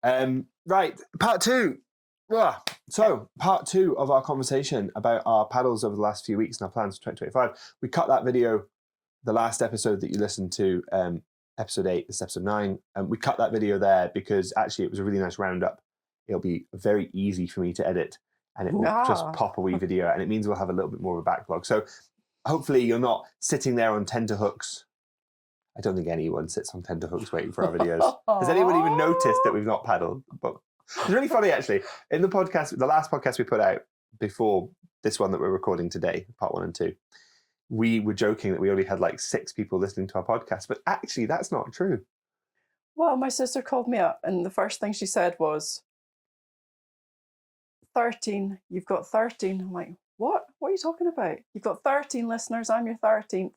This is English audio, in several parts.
Right, part two. So, part two of our conversation about our paddles over the last few weeks and our plans for 2025. We cut that video, the last episode that you listened to, episode 8, this is episode 9. We cut that video there because actually it was a really nice roundup. It'll be very easy for me to edit and it will just pop a wee video, and it means we'll have a little bit more of a backlog. So hopefully you're not sitting there on tenterhooks. I don't think anyone sits on tenterhooks waiting for our videos. Has anyone even noticed that we've not paddled? But it's really funny, actually. In the podcast, the last podcast we put out before this one that we're recording today, part 1 and 2, we were joking that we only had like 6 people listening to our podcast, but actually that's not true. Well, my sister called me up and the first thing she said was, 13, you've got 13. I'm like, what? What are you talking about? You've got 13 listeners, I'm your 13th.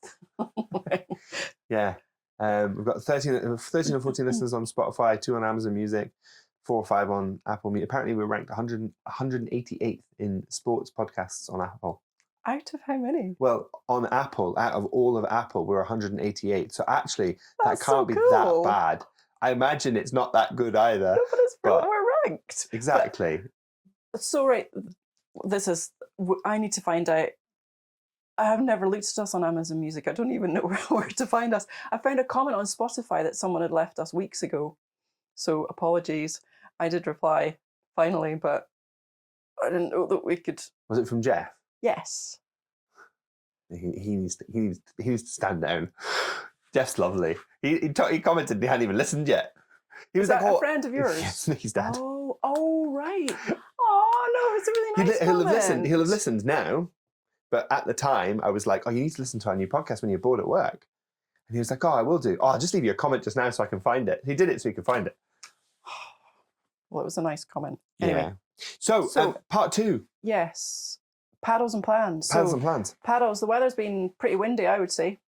Yeah. We've got 13 or 14 listeners on Spotify, 2 on Amazon Music, 4 or 5 on Apple Music. Apparently we're ranked 188th in sports podcasts on Apple. Out of how many? Well, on Apple, out of all of Apple, we're 188. So actually, That's that can't be that bad. I imagine it's not that good either. No, but it's brilliant. We're ranked. Exactly. So, right, I need to find out. I have never looked at us on Amazon Music. I don't even know where to find us. I found a comment on Spotify that someone had left us weeks ago. So apologies. I did reply finally, but I didn't know that we could. Was it from Jeff? Yes. He needs to stand down. Jeff's lovely. He commented and he hadn't even listened yet. He was like, a friend of yours? Yes, Nikki's dad. Oh, right. Oh no, it's a really nice comment. He'll have listened now. But at the time, I was like, oh, you need to listen to our new podcast when you're bored at work. And he was like, oh, I will do. Oh, I'll just leave you a comment just now so I can find it. He did it so he could find it. Well, it was a nice comment. Anyway. Yeah. So part 2. Yes. Paddles and plans. Paddles and plans. Paddles. The weather's been pretty windy, I would say.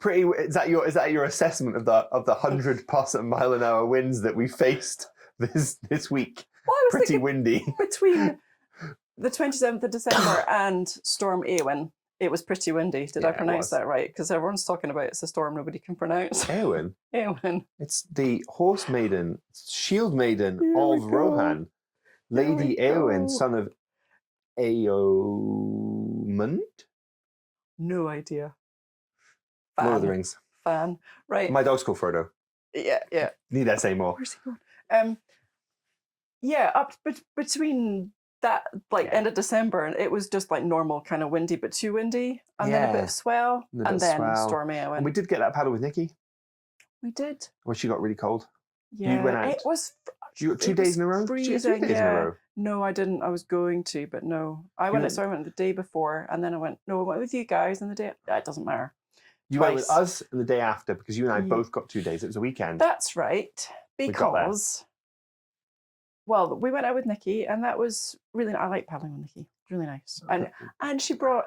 Is that your assessment of the 100+ winds that we faced this week? Well, I was pretty windy. Between the 27th of December and Storm Eowyn, it was pretty windy. Did I pronounce that right? Because everyone's talking about it's a storm nobody can pronounce. Eowyn? Eowyn. It's the horse maiden, shield maiden of Rohan. Lady Eowyn, son of Eomund? No idea. Lord of the Rings. Fan. Right. My dog's called Frodo. Yeah. Need I say more? Where's he going? Up between that end of December, and it was just like normal kind of windy, but too windy, and then a bit of swell, and then Storm Eowyn. And we did get that paddle with Nikki. We did. When she got really cold. Yeah, you went out. It was. You got 2 days in a row. Freezing. No, I didn't. I was going to, but no. I went the day before, and then I went with you guys, and the day. It doesn't matter. You went with us and the day after because you and I both got 2 days. It was a weekend. That's right. Because. Well, we went out with Nikki, and that was really. I like paddling with Nikki. Really nice, and she brought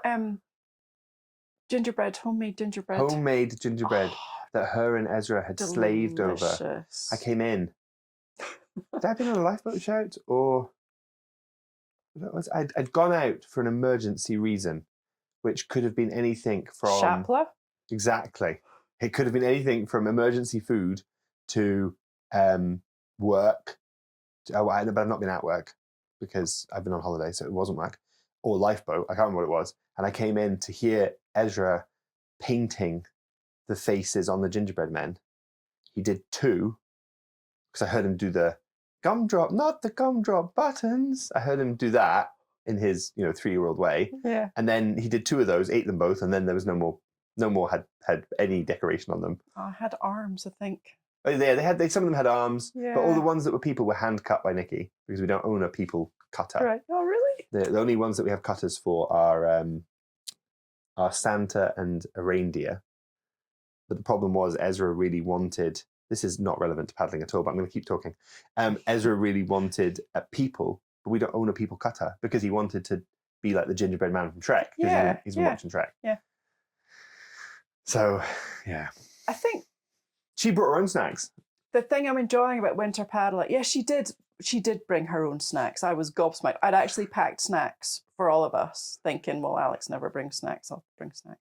gingerbread, homemade gingerbread. Homemade gingerbread that her and Ezra had slaved over. I came in. Had I been on a lifeboat shout, or I'd gone out for an emergency reason, which could have been anything from Shapla? Exactly. It could have been anything from emergency food to work. But I've not been at work because I've been on holiday, so it wasn't work. Or lifeboat, I can't remember what it was. And I came in to hear Ezra painting the faces on the gingerbread men. He did 2, because I heard him do the gumdrop, not the gumdrop buttons. I heard him do that in his 3-year-old way. Yeah. And then he did 2 of those, ate them both, and then there was no more had any decoration on them. I had arms, I think. Oh, yeah, some of them had arms, but all the ones that were people were hand cut by Nikki because we don't own a people cutter. Right. Oh, really? The only ones that we have cutters for are Santa and a reindeer. But the problem was Ezra really wanted. This is not relevant to paddling at all, but I'm going to keep talking. Ezra really wanted people, but we don't own a people cutter because he wanted to be like the gingerbread man from Shrek. Yeah, he's been watching Shrek. Yeah. So, yeah. I think she brought her own snacks. The thing I'm enjoying about winter paddling, she did bring her own snacks. I was gobsmacked. I'd actually packed snacks for all of us, thinking, well, Alex never brings snacks. I'll bring snacks.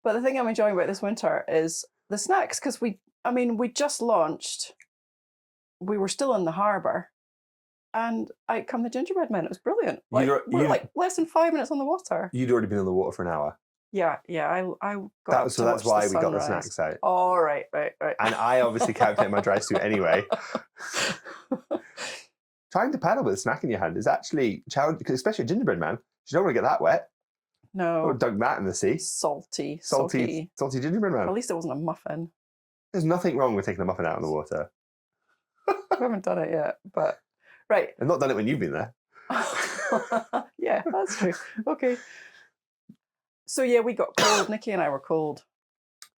But the thing I'm enjoying about this winter is the snacks, because we just launched we were still in the harbour, and out come the gingerbread men. It was brilliant. Like, we're like less than 5 minutes on the water. You'd already been on the water for an hour. Yeah. I got up So to that's watch why the we got the sunrise. snacks out. Oh, right. And I obviously calculated my dry suit anyway. Trying to paddle with a snack in your hand is actually challenging, because especially a gingerbread man, you don't want to get that wet. No. Or dunk that in the sea. Salty gingerbread man. At least it wasn't a muffin. There's nothing wrong with taking a muffin out on the water. We haven't done it yet, but right. I've not done it when you've been there. Yeah, that's true. Okay. So yeah, we got cold. Nikki and I were cold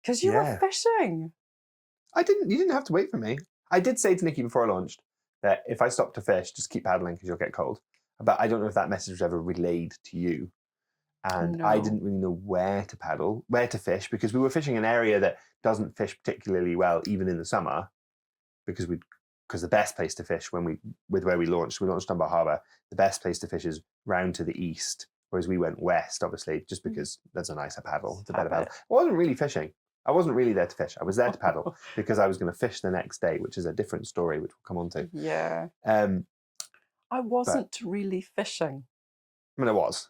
because you were fishing. You didn't have to wait for me. I did say to Nikki before I launched that if I stop to fish, just keep paddling because you'll get cold. But I don't know if that message was ever relayed to you. And No. I didn't really know where to fish, because we were fishing an area that doesn't fish particularly well, even in the summer, because the best place to fish we launched Dunbar Harbour, the best place to fish is round to the east, whereas we went west, obviously, just because there's a nicer paddle. It's a better paddle. I wasn't really fishing. I wasn't really there to fish. I was there to paddle because I was going to fish the next day, which is a different story, which we'll come on to. Yeah. I wasn't really fishing. I mean, I was.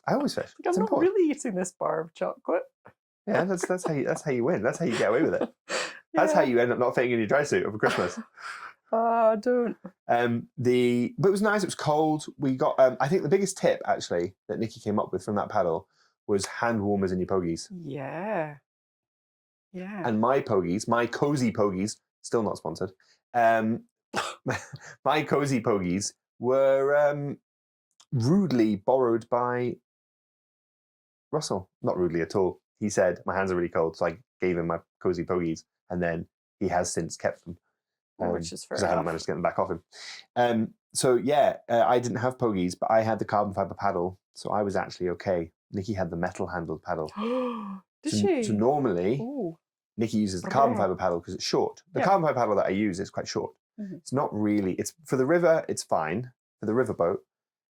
I always fish. I'm not really eating this bar of chocolate. Yeah, that's how you win. That's how you get away with it. That's how you end up not fitting in your dry suit over Christmas. Don't. But it was nice. It was cold. We got. I think the biggest tip actually that Nikki came up with from that paddle was hand warmers in your pogies. Yeah. Yeah. And my pogies, my cozy pogies, still not sponsored. My cozy pogies were rudely borrowed by Russell. Not rudely at all. He said, my hands are really cold, so I gave him my cozy pogies, and then he has since kept them. Which is fair because I haven't managed to get them back off him. I didn't have pogies, but I had the carbon fiber paddle, so I was actually okay. Nikki had the metal handled paddle. Did she? So normally, Nikki uses the carbon fiber paddle because it's short. The carbon fiber paddle that I use is quite short. Mm-hmm. It's not really. It's for the river. It's fine for the riverboat.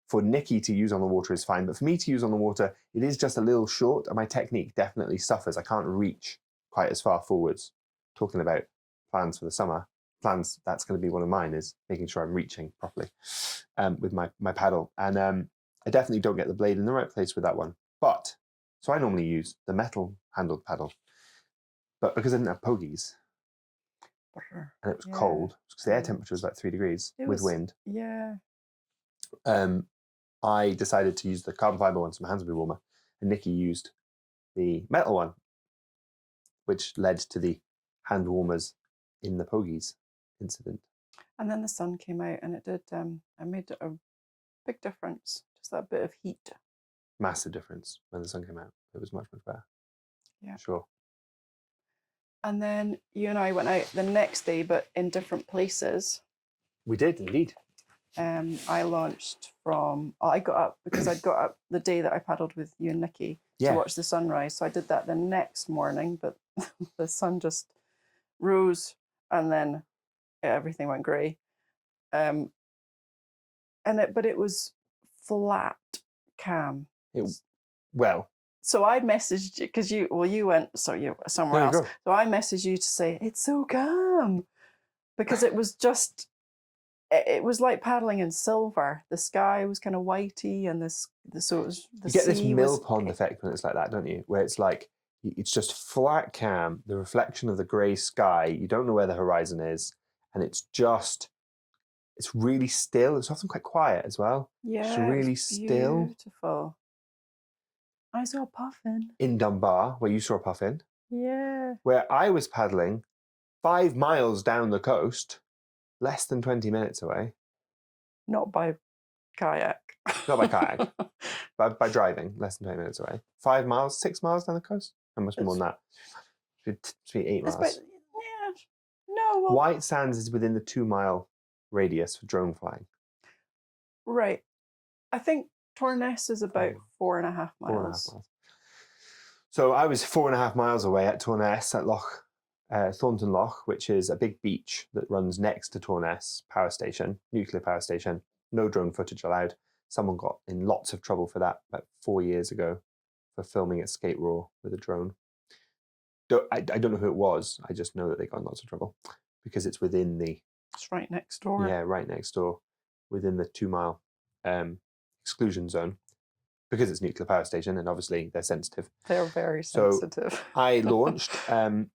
For Nikki to use on the water is fine, but for me to use on the water, it is just a little short, and my technique definitely suffers. I can't reach quite as far forwards. Talking about plans for the summer, that's going to be one of mine, is making sure I'm reaching properly with my paddle. And I definitely don't get the blade in the right place with that one. But, so I normally use the metal handled paddle. But because I didn't have pogies, and it was cold, because the air temperature was about 3 degrees with wind. Yeah. I decided to use the carbon fiber one, so my hands would be warmer, and Nikki used the metal one, which led to the hand warmers in the pogies incident. And then the sun came out, and it did. I made a big difference. Just that bit of heat. Massive difference when the sun came out. It was much, much better. Yeah. Sure. And then you and I went out the next day, but in different places. We did indeed. I launched I got up because I'd got up the day that I paddled with you and Nikki to watch the sunrise. So I did that the next morning, but the sun just rose, and then everything went grey. But it was flat cam. So I messaged you because you went somewhere else. So I messaged you to say it's so calm, because it was just. It was like paddling in silver. The sky was kind of whitey, and so it was. You get this mill pond effect when it's like that, don't you? Where it's like it's just flat cam, the reflection of the grey sky. You don't know where the horizon is, and it's really still. It's often quite quiet as well. Yeah, it's really still. Beautiful. I saw a puffin in Dunbar, where you saw a puffin. Yeah. Where I was paddling 5 miles down the coast. Less than 20 minutes away. Not by kayak. Not by kayak. by driving, less than 20 minutes away. 5 miles, 6 miles down the coast? It must be more than that. It should be 8 miles. No. White Sands is within the 2 mile radius for drone flying. Right. I think Torness is about 4.5 miles. 4.5 miles. So I was 4.5 miles away at Torness at Thornton Loch, which is a big beach that runs next to Torness power station, nuclear power station. No drone footage allowed. Someone got in lots of trouble for that about 4 years ago for filming at Skate Raw with a drone. I don't know who it was. I just know that they got in lots of trouble because it's within the It's right next door. right next door, within the 2 mile exclusion zone, because it's nuclear power station and obviously they're sensitive. They're very So sensitive. I launched on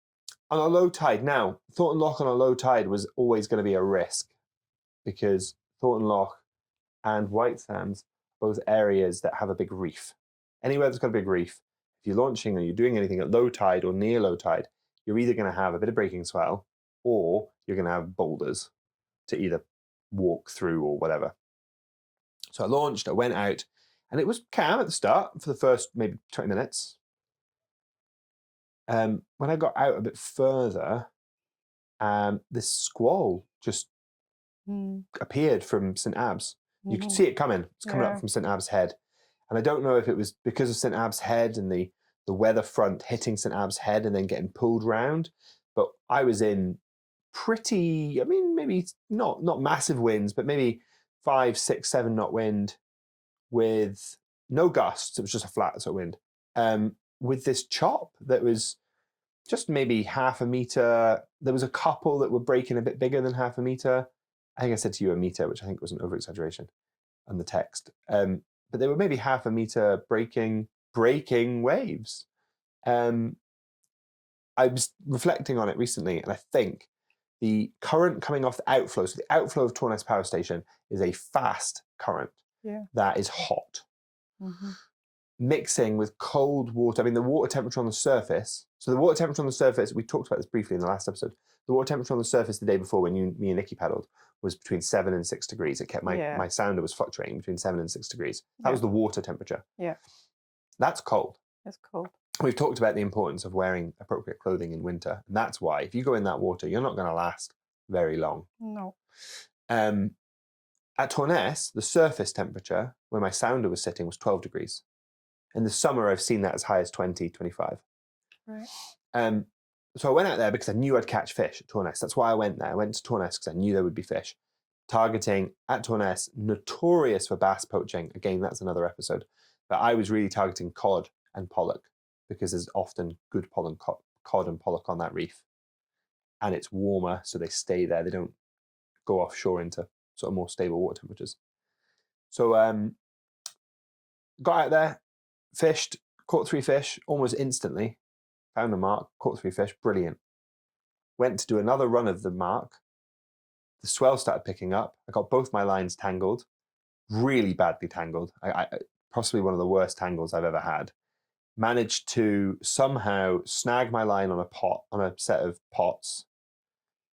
a low tide. Now, Thornton Loch on a low tide was always going to be a risk because Thornton Loch and White Sands are both areas that have a big reef. Anywhere that's got a big reef, if you're launching or you're doing anything at low tide or near low tide, you're either going to have a bit of breaking swell or you're going to have boulders to either walk through or whatever. So I launched, I went out, and it was calm at the start for the first maybe 20 minutes. When I got out a bit further, this squall just appeared from St. Abbs. You could see it coming. It's coming up from St. Abbs Head. And I don't know if it was because of St. Abbs Head and the weather front hitting St. Abbs Head and then getting pulled round, but I was in pretty, I mean, maybe not massive winds, but maybe 5, 6, 7 knot wind with no gusts. It was just a flat sort of wind. With this chop that was just maybe half a meter. There was a couple that were breaking a bit bigger than half a meter. I think I said to you a meter, which I think was an over-exaggeration on the text. But they were maybe half a meter breaking waves. I was reflecting on it recently, and I think the current coming off the outflow, so the outflow of Torness Power Station is a fast current that is hot. Mixing with cold water. I mean, the water temperature on the surface. So the water temperature on the surface, we talked about this briefly in the last episode. The water temperature on the surface the day before when me and Nikki paddled was between 7 and 6 degrees. It kept my sounder was fluctuating between 7 and 6 degrees. That was the water temperature. Yeah. That's cold. It's cold. We've talked about the importance of wearing appropriate clothing in winter. And that's why if you go in that water, you're not going to last very long. No. At Torness, the surface temperature where my sounder was sitting was 12 degrees. In the summer, I've seen that as high as 20, 25. Right. So I went out there because I knew I'd catch fish at Torness. That's why I went there. I went to Torness because I knew there would be fish. Targeting at Torness, notorious for bass poaching. Again, that's another episode. But I was really targeting cod and pollock because there's often good cod and pollock on that reef. And it's warmer, so they stay there. They don't go offshore into sort of more stable water temperatures. So got out there, fished, caught 3 fish almost instantly, found a mark, caught 3 fish, brilliant. Went to do another run of the mark. The swell started picking up. I got both my lines tangled, really badly tangled. I possibly one of the worst tangles I've ever had. Managed to somehow snag my line on a set of pots,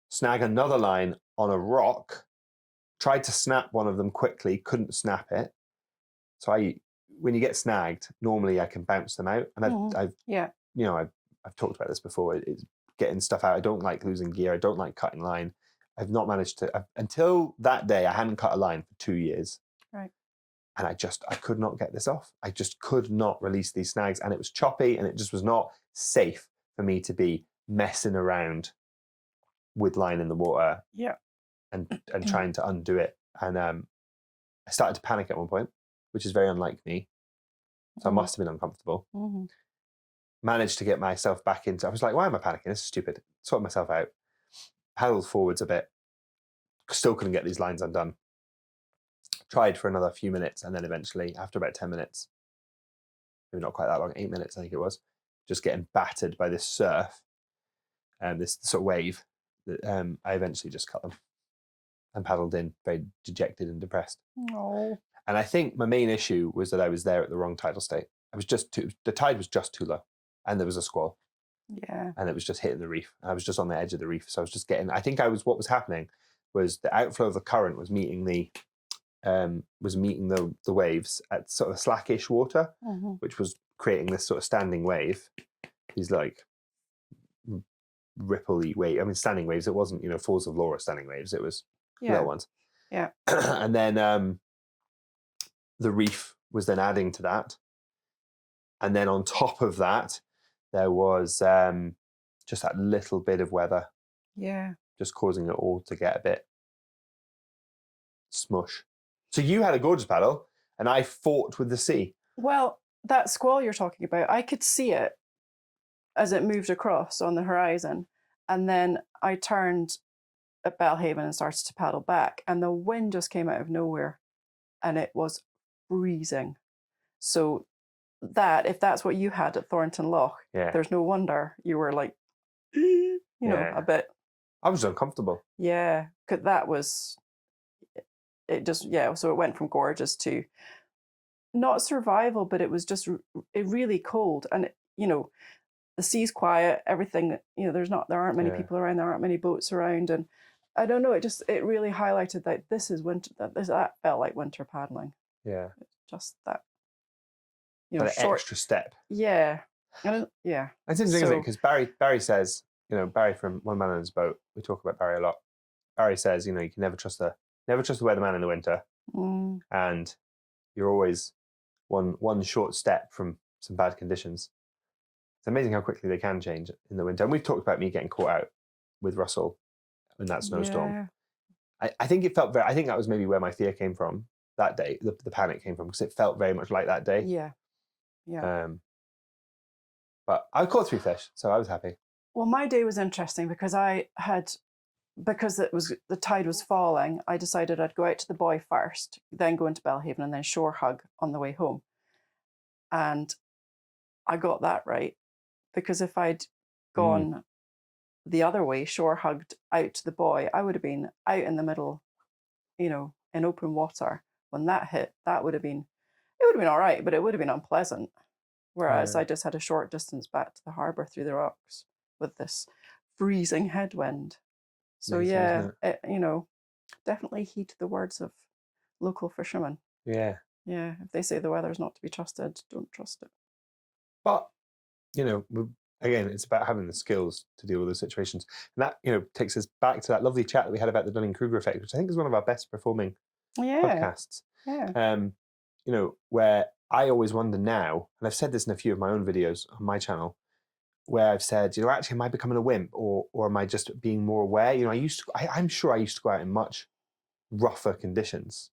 snag another line on a rock, tried to snap one of them quickly, couldn't snap it. So when you get snagged, normally I can bounce them out. And I've talked about this before. It's getting stuff out. I don't like losing gear. I don't like cutting line. I've not managed to, until that day, I hadn't cut a line for 2 years. Right. And I could not get this off. I just could not release these snags. And it was choppy and it just was not safe for me to be messing around with line in the water. Yeah. And trying to undo it. And I started to panic at one point, which is very unlike me. So I must have been uncomfortable. Managed to get myself back into, I was like, why am I panicking? This is stupid. Sort myself out. Paddled forwards a bit. Still couldn't get these lines undone. Tried for another few minutes. And then eventually, after about 10 minutes, maybe not quite that long, 8 minutes, I think it was, just getting battered by this surf and this sort of wave, that I eventually just cut them and paddled in, very dejected and depressed. No. And I think my main issue was that I was there at the wrong tidal state. The tide was just too low, and there was a squall. Yeah. And it was just hitting the reef. I was just on the edge of the reef, so I was just getting. What was happening was the outflow of the current was meeting the waves at sort of slackish water, which was creating this sort of standing wave. These like rippley wave. I mean, standing waves. It wasn't Falls of Laura standing waves. It was little ones. Yeah. And then the reef was then adding to that. And then on top of that, there was just that little bit of weather. Yeah. Just causing it all to get a bit smush. So you had a gorgeous paddle, and I fought with the sea. Well, that squall you're talking about, I could see it as it moved across on the horizon. And then I turned at Belhaven and started to paddle back, and the wind just came out of nowhere, and it was freezing. So if that's what you had at Thornton Loch, Yeah. there's no wonder you were like, you know, Yeah. a bit. I was uncomfortable. Yeah, because that was it. Just so it went from gorgeous to not survival, but it was just really cold, and the sea's quiet, everything, there aren't many Yeah. people around, there aren't many boats around, and I don't know, it really highlighted that this is winter, that felt like winter paddling. Yeah. Just that, But an short. extra step. Yeah. Yeah. It's interesting, isn't it? Because Barry says, Barry from One Man on His Boat, we talk about Barry a lot. Barry says, you can never trust the weatherman in the winter, and you're always one short step from some bad conditions. It's amazing how quickly they can change in the winter. And we've talked about me getting caught out with Russell in that snowstorm. Yeah. I think it felt I think that was maybe where my fear came from that day. The panic came from, because it felt very much like that day. Yeah. Yeah. But I caught 3 fish, so I was happy. Well, my day was interesting because because the tide was falling, I decided I'd go out to the buoy first, then go into Belhaven, and then shore hug on the way home. And I got that right, because if I'd gone the other way, shore hugged out to the buoy, I would have been out in the middle, in open water. When that hit, it would have been all right, but it would have been unpleasant. Whereas I just had a short distance back to the harbour through the rocks with this freezing headwind. So Amazing, definitely heed the words of local fishermen. Yeah. Yeah, if they say the weather's not to be trusted, don't trust it. But, again, it's about having the skills to deal with those situations. And that, takes us back to that lovely chat that we had about the Dunning-Kruger effect, which I think is one of our best performing podcasts. Yeah. Where I always wonder now, and I've said this in a few of my own videos on my channel, where I've said, actually, am I becoming a wimp, or am I just being more aware? I'm sure I used to go out in much rougher conditions,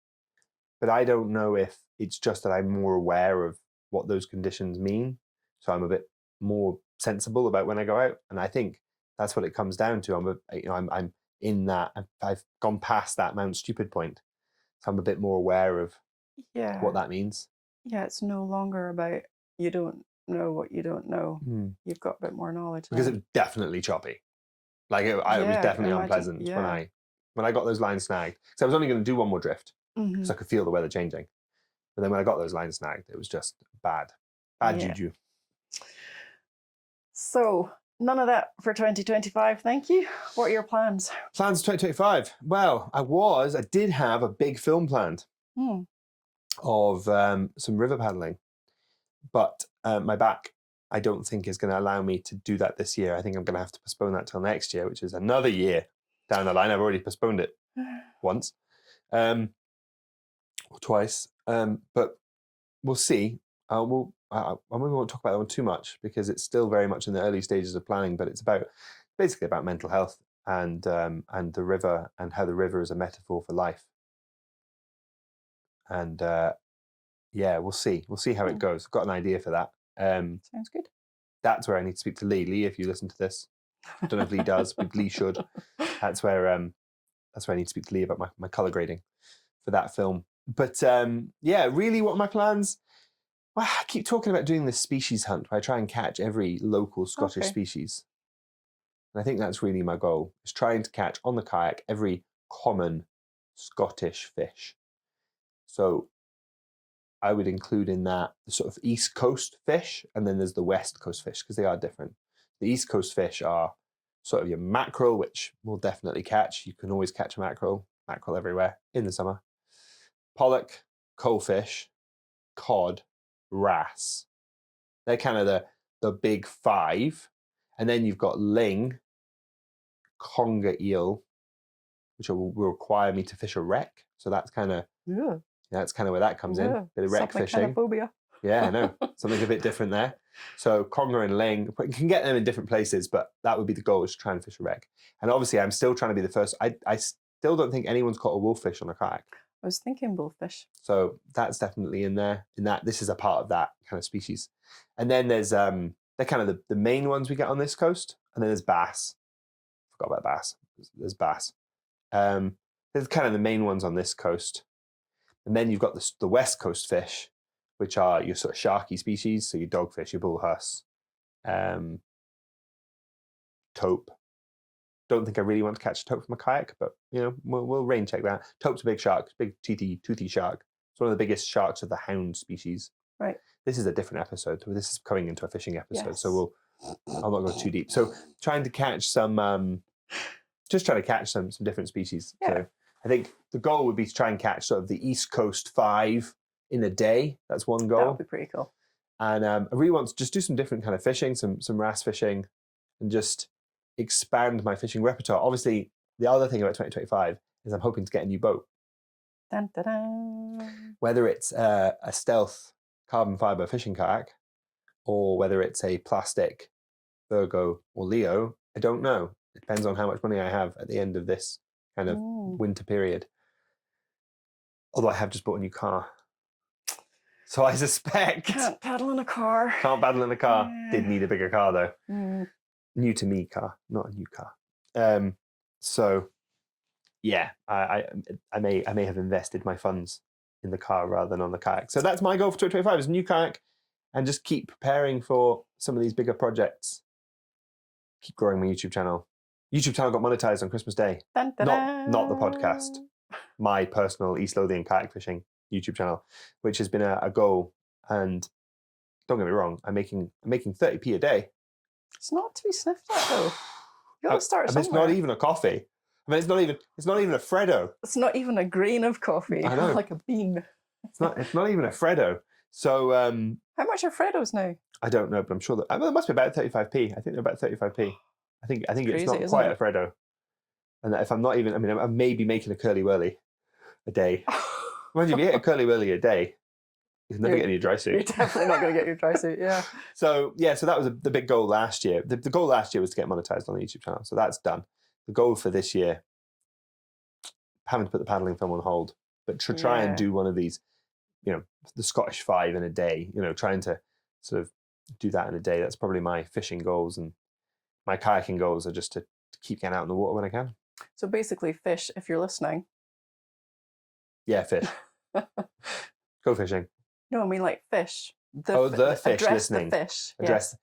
but I don't know if it's just that I'm more aware of what those conditions mean, so I'm a bit more sensible about when I go out. And I think that's what it comes down to. I'm in that. I've gone past that Mount Stupid point, so I'm a bit more aware of what that means. Yeah, it's no longer about you don't know what you don't know. You've got a bit more knowledge because now. it was definitely choppy. Like it was definitely unpleasant when I got those lines snagged. So I was only going to do one more drift because I could feel the weather changing. But then when I got those lines snagged, it was just bad juju. So none of that for 2025. Thank you. What are your plans? Plans 2025. Well, I did have a big film planned of some river paddling, but my back, I don't think, is going to allow me to do that this year. I think I'm going to have to postpone that till next year, which is another year down the line. I've already postponed it once, or twice, but we'll see. I maybe won't talk about that one too much because it's still very much in the early stages of planning. But it's basically about mental health and the river, and how the river is a metaphor for life. And we'll see. We'll see how it goes. I've got an idea for that. Sounds good. That's where I need to speak to Lee. Lee, if you listen to this, I don't know if Lee does, but Lee should. That's where I need to speak to Lee about my colour grading for that film. But really, what are my plans? Well, I keep talking about doing this species hunt where I try and catch every local Scottish species. And I think that's really my goal, is trying to catch on the kayak every common Scottish fish. So I would include in that the sort of East Coast fish, and then there's the West Coast fish, because they are different. The East Coast fish are sort of your mackerel, which we'll definitely catch. You can always catch a mackerel everywhere in the summer. Pollock, coalfish, cod, wrasse. They're kind of the big 5. And then you've got ling, conger eel, which will require me to fish a wreck. So that's kind of where that comes in. Bit of wreck fishing. Yeah, I know. Something a bit different there. So conger and ling, you can get them in different places, but that would be the goal, is to try and fish a wreck. And obviously I'm still trying to be the first. I still don't think anyone's caught a wolffish on a kayak. I was thinking wolffish. So that's definitely in there. This is a part of that kind of species. And then there's they're kind of the main ones we get on this coast. And then there's bass. Forgot about bass. There's bass. There's kind of the main ones on this coast. And then you've got the west coast fish, which are your sort of sharky species. So your dogfish, your bullhuss, tope. Don't think I really want to catch a tope from a kayak, but we'll rain check that. Tope's a big shark, big toothy shark. It's one of the biggest sharks of the hound species. Right. This is a different episode. This is coming into a fishing episode, Yes. so I'll not go too deep. So trying to catch some, just trying to catch some different species. Yeah. So I think the goal would be to try and catch sort of the East Coast 5 in a day. That's one goal. That would be pretty cool. And I really want to just do some different kind of fishing, some wrasse fishing, and just expand my fishing repertoire. Obviously, the other thing about 2025 is I'm hoping to get a new boat. Dun, dun, dun. Whether it's a stealth carbon fiber fishing kayak, or whether it's a plastic Virgo or Leo, I don't know. It depends on how much money I have at the end of this kind of winter period. Although I have just bought a new car. So I suspect... Can't paddle in a car. Can't paddle in a car. Yeah. Did need a bigger car though. New to me car, not a new car. So yeah, I may have invested my funds in the car rather than on the kayak. So that's my goal for 2025 is a new kayak, and just keep preparing for some of these bigger projects. Keep growing my YouTube channel. YouTube channel got monetized on Christmas Day. Dun, dun, Not the dun. podcast. My personal East Lothian kayak fishing YouTube channel, which has been a goal. And don't get me wrong, I'm making 30p a day. It's not to be sniffed at though. You gotta start I mean, somewhere. it's not even a coffee. I mean, it's not even a Freddo. It's not even a grain of coffee. I know. Like a bean. It's not even a Freddo. So How much are Freddos now? I don't know, but I'm sure that it must be about 35p. I think they're about 35p. I think it's crazy, not isn't quite it? a Freddo. And if I'm not even, I mean, I'm maybe making a curly whirly a day. Imagine if you hit a curly whirly a day, you're never getting your dry You're suit. definitely not going to get your dry suit, yeah. So yeah, so that was the big goal last year. The goal last year was to get monetized on the YouTube channel. So that's done. The goal for this year, having to put the paddling film on hold, but to try and do one of these, the Scottish 5 in a day, trying to sort of do that in a day. That's probably my fishing goals, and my kayaking goals are just to keep getting out in the water when I can. So basically, fish, if you're listening. Yeah, fish. Go fishing. No, I mean like fish. The fish address listening. The fish. Address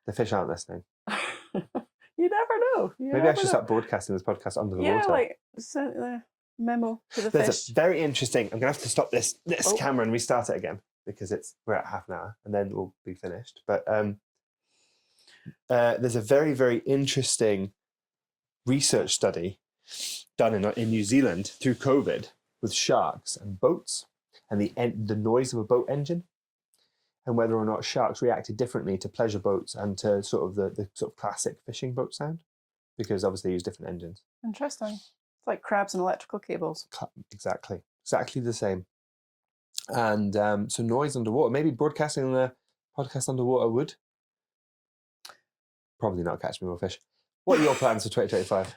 the fish aren't listening. You never know. Maybe I should start broadcasting this podcast under the water. like send the memo to the There's fish. a very interesting. I'm gonna have to stop this camera and restart it again because we're at half an hour and then we'll be finished. But there's a very, very interesting research study done in New Zealand through COVID with sharks and boats and the noise of a boat engine, and whether or not sharks reacted differently to pleasure boats and to sort of the sort of classic fishing boat sound, because obviously they use different engines. Interesting. It's like crabs and electrical cables. Exactly the same. And so noise underwater, maybe broadcasting the podcast underwater would probably not catch me more fish. What are your plans for 2025?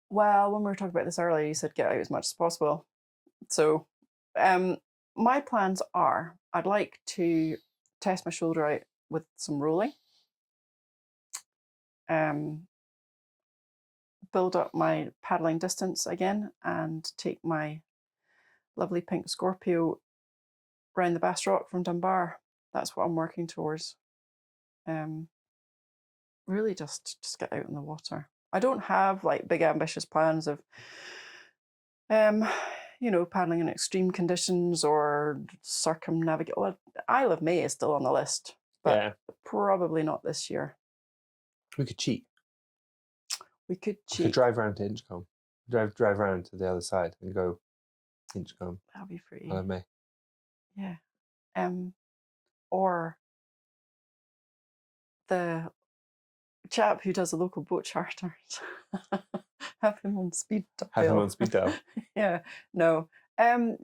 Well, when we were talking about this earlier, you said get out as much as possible. So my plans are I'd like to test my shoulder out with some rolling. Build up my paddling distance again and take my lovely pink Scorpio round the Bass Rock from Dunbar. That's what I'm working towards. Really just get out in the water. I don't have like big ambitious plans of paddling in extreme conditions or circumnavigate. Well, Isle of May is still on the list, but probably not this year. We could cheat. We could cheat. We could drive around to Inchcombe. Drive around to the other side and go Inchcombe. That'll be pretty. Isle of May. Yeah. Or the chap who does the local boat charters. Have him on speed dial. Have him on speed dial. Yeah. No.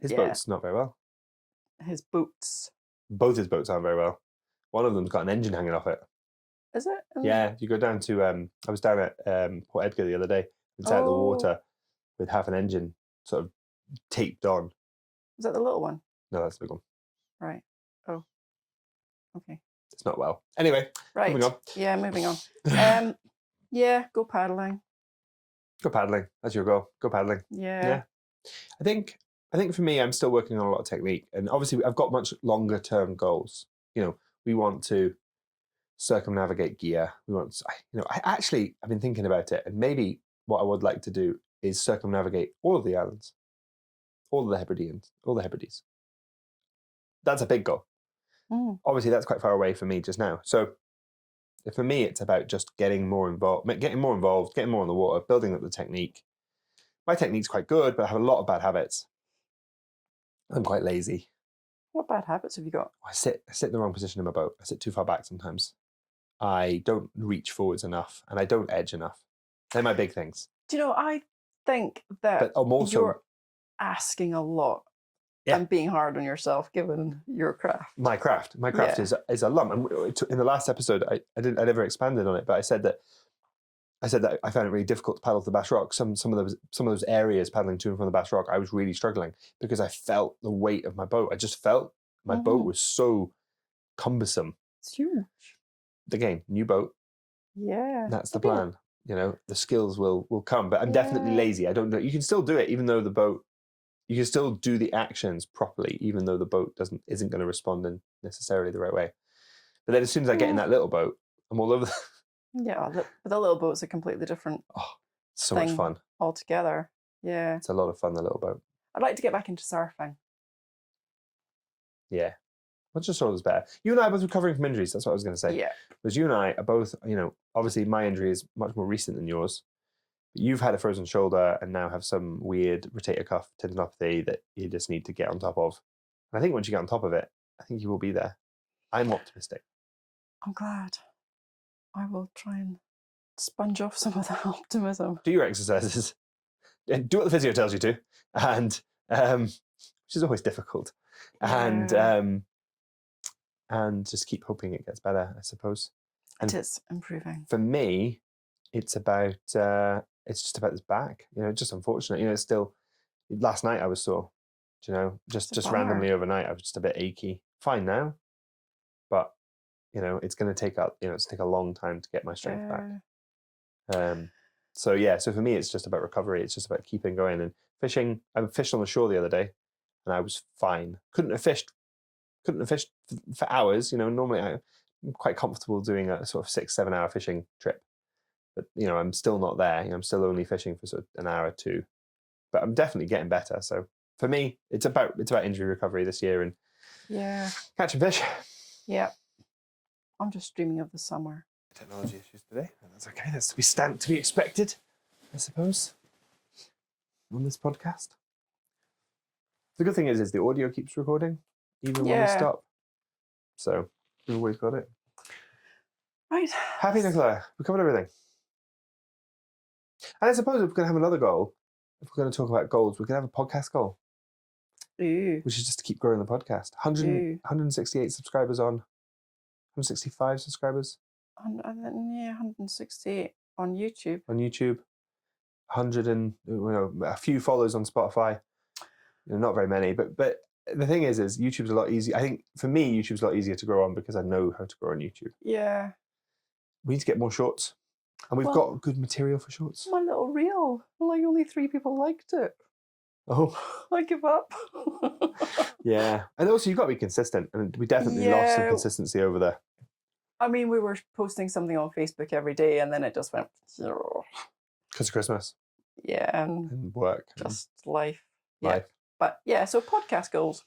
His boat's not very well. His boats. Both his boats aren't very well. One of them's got an engine hanging off it. Is it? Yeah, if you go down to I was down at Port Edgar the other day. It's out of the water with half an engine sort of taped on. Is that the little one? No, that's the big one. Right. Oh. Okay. It's not well. Anyway, right. moving on. Yeah, moving on. Yeah, go paddling. Go paddling. That's your goal. Go paddling. Yeah. I think for me, I'm still working on a lot of technique, and obviously I've got much longer term goals. We want to circumnavigate gear. We want to, I've been thinking about it, and maybe what I would like to do is circumnavigate all of the islands, all of the Hebrides, all the Hebrides. That's a big goal. Mm. Obviously, that's quite far away for me just now. So for me, it's about just getting more involved, getting more on the water, building up the technique. My technique's quite good, but I have a lot of bad habits. I'm quite lazy. What bad habits have you got? I sit in the wrong position in my boat. I sit too far back sometimes. I don't reach forwards enough, and I don't edge enough. They're my big things. Do you know, I think that But I'm also you're asking a lot and being hard on yourself given your craft. My craft is a lump. And in the last episode, I never expanded on it, but I said that I found it really difficult to paddle to the Bass Rock. Some of those areas paddling to and from the Bass Rock, I was really struggling because I felt the weight of my boat. I just felt my boat was so cumbersome. It's huge. Again, new boat. Yeah. That's the plan. The skills will come, but I'm definitely lazy. I don't know. You can still do it, even though the boat. You can still do the actions properly, even though the boat isn't going to respond in necessarily the right way. But then as soon as I get in that little boat, I'm all over. Yeah, the little boat's a completely different. So much fun altogether. Yeah, it's a lot of fun. The little boat. I'd like to get back into surfing. Yeah, what's your shoulders better? You and I are both recovering from injuries. That's what I was going to say. Yeah, because you and I are both. Obviously my injury is much more recent than yours. You've had a frozen shoulder and now have some weird rotator cuff tendinopathy that you just need to get on top of. And I think once you get on top of it, I think you will be there. I'm optimistic. I'm glad. I will try and sponge off some of that optimism. Do your exercises. Do what the physio tells you to, and which is always difficult. And just keep hoping it gets better, I suppose. And it is improving. For me, it's about it's just about this back. Just unfortunate. It's still. Last night I was sore. Just randomly overnight I was just a bit achy. Fine now, but it's going to take a long time to get my strength back. So for me it's just about recovery. It's just about keeping going and fishing. I fished on the shore the other day, and I was fine. Couldn't have fished for hours. Normally I'm quite comfortable doing a sort of 6-7 hour fishing trip, but I'm still not there. I'm still only fishing for sort of an hour or two, but I'm definitely getting better. So for me, it's about injury recovery this year and catching fish. Yeah, I'm just dreaming of the summer. Technology issues today. That's okay. That's to be expected, I suppose, on this podcast. The good thing is the audio keeps recording even when we stop. So we've always got it. Right. Happy, Nicola. We covered everything. And I suppose if we're going to have another goal, if we're going to talk about goals, we can have a podcast goal. Ooh. Which is just to keep growing the podcast. 168 subscribers on. 165 subscribers. 168 on YouTube. On YouTube. 100 and a few followers on Spotify. Not very many, but the thing is YouTube's a lot easier. I think for me, YouTube's a lot easier to grow on because I know how to grow on YouTube. Yeah. We need to get more shorts, and we've got good material for shorts. My little reel, only 3 people liked it. Oh, I give up. Yeah, and also you've got to be consistent, and we definitely lost some consistency over there. I mean, we were posting something on Facebook every day, and then it just went. Because of Christmas. Yeah, and work. Just life. Yeah. Life. But so podcast goals.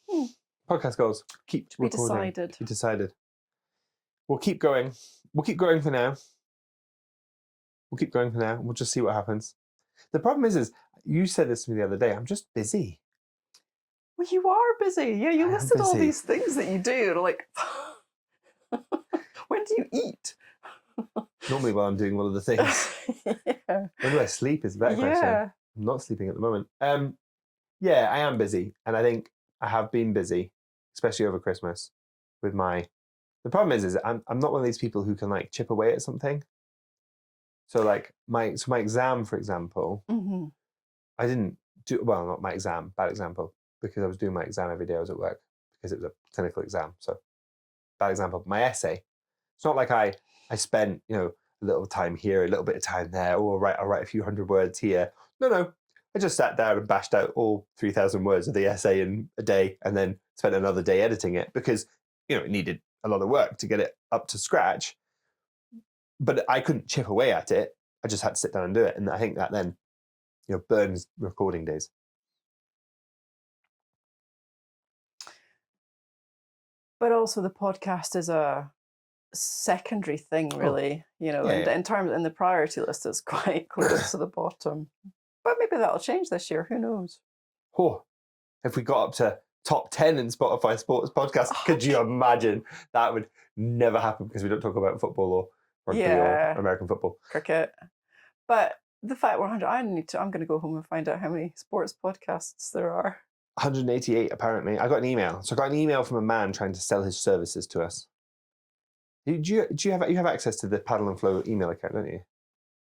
Podcast goals. Keep recording. To be decided. We'll keep going. We'll keep going for now. We'll just see what happens. The problem is you said this to me the other day. I'm just busy. Well, you are busy. Yeah, you listed all these things that you do. Like, when do you eat? Normally while I'm doing one of the things. When do I sleep is a better question. I'm not sleeping at the moment. Yeah, I am busy. And I think I have been busy, especially over Christmas, with the problem is I'm not one of these people who can chip away at something. So my exam, for example, I didn't do, well, not my exam, bad example, because I was doing my exam every day I was at work because it was a clinical exam. So bad example, my essay. It's not like I spent, a little time here, a little bit of time there. Oh, I'll write a few hundred words here. No. I just sat down and bashed out all 3,000 words of the essay in a day, and then spent another day editing it because it needed a lot of work to get it up to scratch. But I couldn't chip away at it. I just had to sit down and do it, and I think that then burns recording days. But also the podcast is a secondary thing, really. In terms in the priority list, it's quite close to the bottom. But maybe that'll change this year. Who knows? Oh, if we got up to top 10 in Spotify sports podcasts, could you imagine? That would never happen because we don't talk about football or rugby or American football. Cricket. But the fact we're 100, I'm going to go home and find out how many sports podcasts there are. 188 apparently. I got an email. So I got an email from a man trying to sell his services to us. Do you have access to the Paddle and Flow email account, don't you?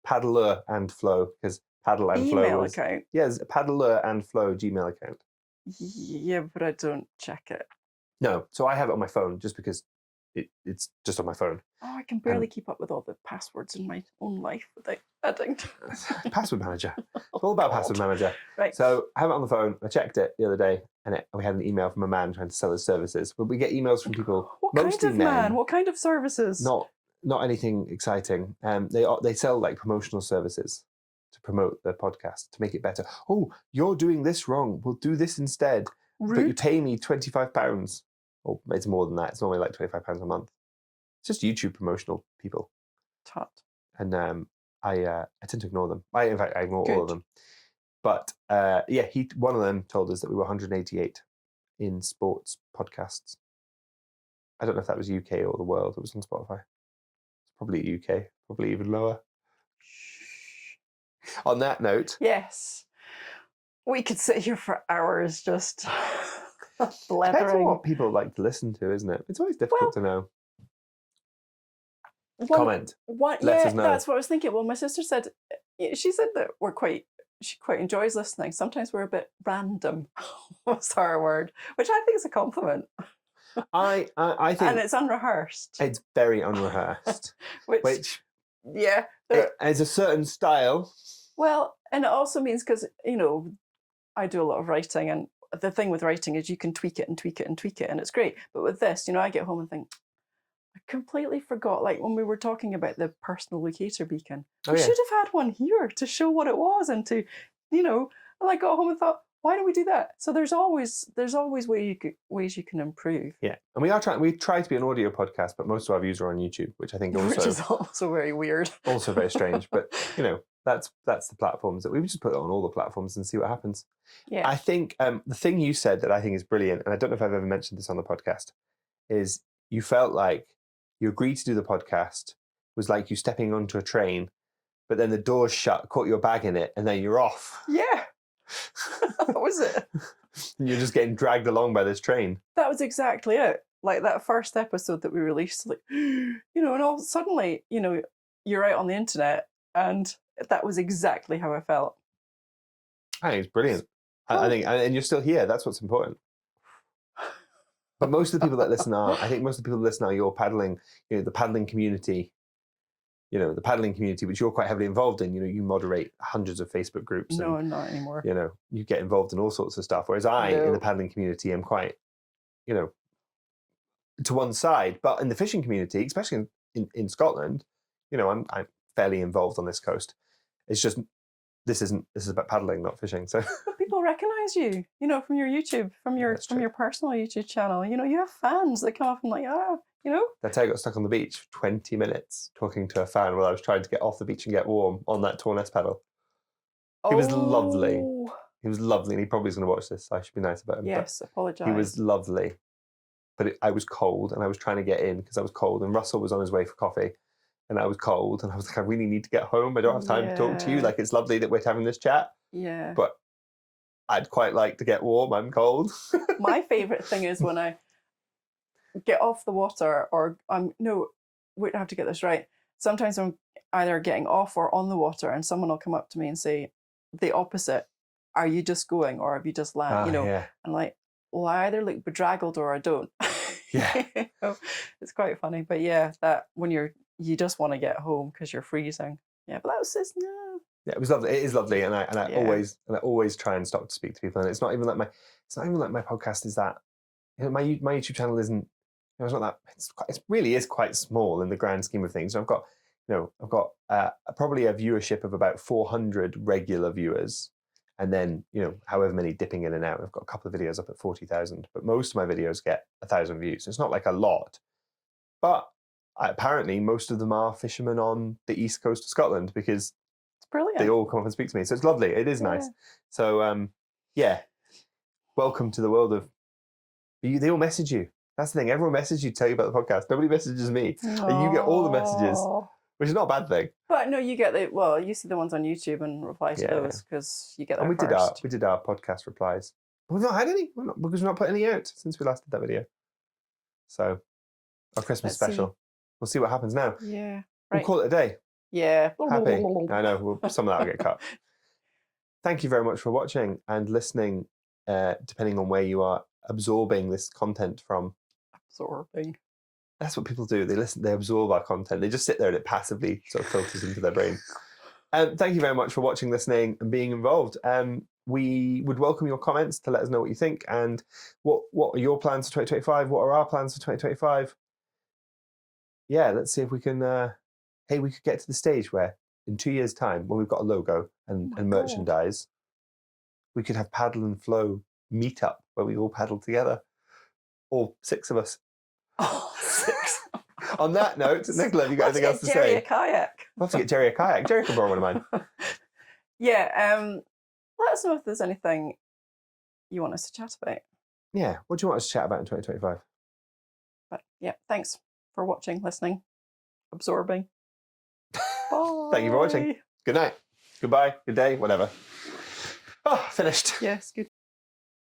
Paddler and Flow, because Paddle and Flow email account. Yes, Paddler and Flow Gmail account. Yeah, but I don't check it. No, so I have it on my phone just because it's just on my phone. Oh, I can barely keep up with all the passwords in my own life without adding. Password manager. It's all about password manager. Right. So I have it on the phone. I checked it the other day, and we had an email from a man trying to sell his services. But we get emails from people. What mostly kind of men, man? What kind of services? Not anything exciting. They sell like promotional services to promote the podcast to make it better. Oh, you're doing this wrong. We'll do this instead. Rude. But you pay me £25. Or it's more than that. It's normally like £25 a month. It's just YouTube promotional people. Tut. And I tend to ignore them. I ignore all of them. But one of them told us that we were 188 in sports podcasts. I don't know if that was UK or the world. It was on Spotify. It's probably UK, probably even lower. On that note. Yes. We could sit here for hours just blathering. Depends on what people like to listen to, isn't it? It's always difficult to know. Comment. Let us know. That's what I was thinking. Well, my sister said, she said that she quite enjoys listening. Sometimes we're a bit random, was her word, which I think is a compliment. I think. And it's unrehearsed. It's very unrehearsed. which yeah. It's a certain style. Well, and it also means because, I do a lot of writing, and the thing with writing is you can tweak it and tweak it and tweak it, and it's great. But with this, I get home and think, I completely forgot, like when we were talking about the personal locator beacon, we should have had one here to show what it was and to, and I got home and thought, why don't we do that? So there's always ways you can improve. Yeah, and we try to be an audio podcast, but most of our views are on YouTube, which I think which is also very weird, also very strange. But that's the platforms that we would just put it on all the platforms and see what happens. Yeah, I think the thing you said that I think is brilliant, and I don't know if I've ever mentioned this on the podcast, is you felt like you agreed to do the podcast was like you stepping onto a train, but then the doors shut, caught your bag in it, and then you're off. Yeah. That was it. And you're just getting dragged along by this train. That was exactly it. Like that first episode that we released, like, and all suddenly, you're out on the internet, and that was exactly how I felt. I think it's brilliant. I think, and you're still here. That's what's important. But most of the people that listen are your paddling, the paddling community. The paddling community, which you're quite heavily involved in. You moderate hundreds of Facebook groups. No, I'm not anymore. You get involved in all sorts of stuff. Whereas I, in the paddling community, am quite, to one side. But in the fishing community, especially in Scotland, I'm fairly involved on this coast. It's just this is about paddling, not fishing. So but people recognise you, from your YouTube, from your personal YouTube channel. You have fans that come up and like, That's how I got stuck on the beach for 20 minutes talking to a fan while I was trying to get off the beach and get warm on that Torness paddle. He was lovely. He was lovely, and he probably is going to watch this, so I should be nice about him. Yes, apologise. He was lovely. But I was cold, and I was trying to get in because I was cold, and Russell was on his way for coffee, and I was cold, and I was like, I really need to get home. I don't have time to talk to you. Like, it's lovely that we're having this chat. Yeah. But I'd quite like to get warm. I'm cold. My favourite thing is when I get off the water, or I have to get this right. Sometimes I'm either getting off or on the water, and someone will come up to me and say the opposite. Are you just going, or have you just landed? Yeah. And like, well, I either look bedraggled or I don't. Yeah. It's quite funny. But yeah, that when you're you just want to get home because you're freezing. Yeah, but that was just no. Yeah, it was lovely. It is lovely, and I Yeah. always try and stop to speak to people. And it's not even like my podcast is that, my YouTube channel isn't, it's not that, it really is quite small in the grand scheme of things. So I've got probably a viewership of about 400 regular viewers, and then however many dipping in and out. I've got a couple of videos up at 40,000, but most of my videos get 1,000 views. So it's not like a lot, but apparently most of them are fishermen on the east coast of Scotland, because It's brilliant. they all come up and speak to me. So it's lovely. It is nice. So yeah, welcome to the world of. They all message you. That's the thing. Everyone messages you to tell you about the podcast. Nobody messages me. And you get all the messages, which is not a bad thing. But no, you get you see the ones on YouTube and reply to those because you get there and first. we did our podcast replies. But we've not had any, because we've not put any out since we last did that video. So our Christmas special. We'll see what happens now. Yeah. We'll call it a day. Yeah. Happy. I know. Some of that will get cut. Thank you very much for watching and listening, depending on where you are absorbing this content from. Absorbing. That's what people do. They listen, they absorb our content. They just sit there and it passively sort of filters into their brain. Thank you very much for watching, listening, and being involved. We would welcome your comments to let us know what you think, and what are your plans for 2025? What are our plans for 2025? Yeah, let's see if we can. We could get to the stage where in 2 years' time, when we've got a logo and merchandise, we could have Paddle and Flow meetup where we all paddle together, all 6 of us. Oh, 6. On that note, Nicola, have you got anything else to say? Jerry a kayak. We'll have to get Jerry a kayak. Jerry can borrow one of mine. Yeah. Let us know if there's anything you want us to chat about. Yeah. What do you want us to chat about in 2025? But yeah, thanks for watching, listening, absorbing. Bye. Thank you for watching. Good night. Goodbye. Good day. Whatever. Oh, finished. Yes, good.